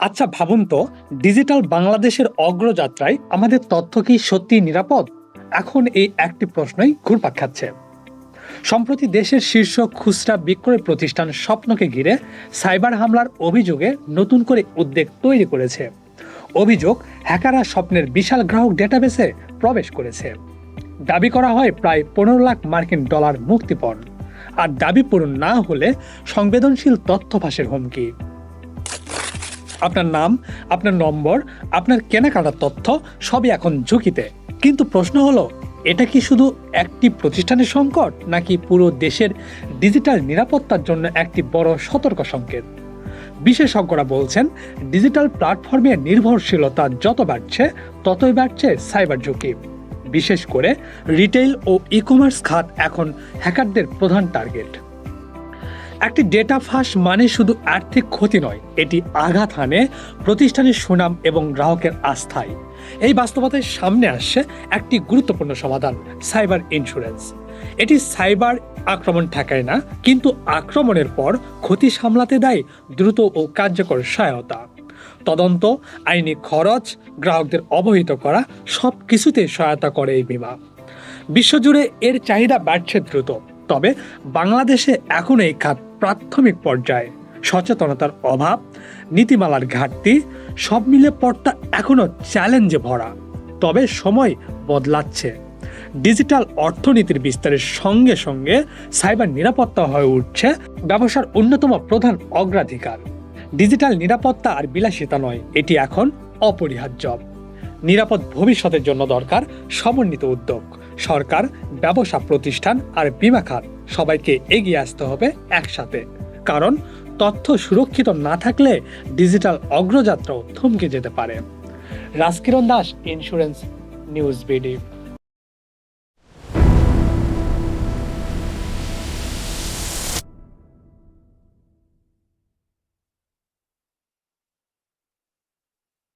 আচ্ছা ভাবুন তো, ডিজিটাল বাংলাদেশের অগ্রযাত্রায় আমাদের তথ্য কি সত্যিই নিরাপদ? এখন এই একটি প্রশ্নই ঘুরপাক খাচ্ছে। সম্প্রতি দেশের শীর্ষ খুচরা বিক্রয় প্রতিষ্ঠান স্বপ্নকে ঘিরে সাইবার হামলার অভিযোগে নতুন করে উদ্বেগ তৈরি করেছে। অভিযোগ, হ্যাকাররা স্বপ্নের বিশাল গ্রাহক ডেটাবেসে প্রবেশ করেছে। দাবি করা হয় প্রায় 15 লাখ মার্কিন ডলার মুক্তিপণ। আর দাবি পূরণ না হলে সংবেদনশীল তথ্য ফাঁসের হুমকি। আপনার নাম, আপনার নম্বর, আপনার কেনাকাটার তথ্য সবই এখন ঝুঁকিতে। কিন্তু প্রশ্ন হলো, এটা কি শুধু একটি প্রতিষ্ঠানের সংকট, নাকি পুরো দেশের ডিজিটাল নিরাপত্তার জন্য একটি বড় সতর্ক সংকেত? বিশেষজ্ঞরা বলছেন, ডিজিটাল প্ল্যাটফর্মের নির্ভরশীলতা যত বাড়ছে ততই বাড়ছে সাইবার ঝুঁকি। বিশেষ করে রিটেইল ও ই কমার্স খাত এখন হ্যাকারদের প্রধান টার্গেট। একটি ডেটা ফাঁস মানে শুধু আর্থিক ক্ষতি নয়, এটি আঘাত হানে প্রতিষ্ঠানের সুনাম এবং গ্রাহকের আস্থায়। এই বাস্তবতার সামনে আসছে একটি গুরুত্বপূর্ণ সমাধান, সাইবার ইন্স্যুরেন্স। এটি সাইবার আক্রমণ ঠেকায় না, কিন্তু আক্রমণের পর ক্ষতি সামলাতে দেয় দ্রুত ও কার্যকর সহায়তা। তদন্ত, আইনি খরচ, গ্রাহকদের অবহিত করা সব কিছুতে সহায়তা করে এই বীমা। বিশ্বজুড়ে এর চাহিদা বাড়ছে দ্রুত, তবে বাংলাদেশে এখন এই খাত প্রাথমিক পর্যায়ে। সচেতনতার অভাব, নীতিমালার ঘাটতি, সব মিলে পথটা এখনো চ্যালেঞ্জে ভরা। তবে সময় বদলাচ্ছে। ডিজিটাল অর্থনীতির বিস্তারের সঙ্গে সঙ্গে সাইবার নিরাপত্তা হয়ে উঠছে ব্যবসার অন্যতম প্রধান অগ্রাধিকার। ডিজিটাল নিরাপত্তা আর বিলাসিতা নয়, এটি এখন অপরিহার্য। নিরাপদ ভবিষ্যতের জন্য দরকার সমন্বিত উদ্যোগ। সরকার, ব্যবসা প্রতিষ্ঠান আর বীমা খাত সবাইকে এগিয়ে আসতে হবে একসাথে। কারণ তথ্য সুরক্ষিত না থাকলে ডিজিটাল অগ্রযাত্রাও থমকে যেতে পারে। Rajkiran Das, insurance news BD.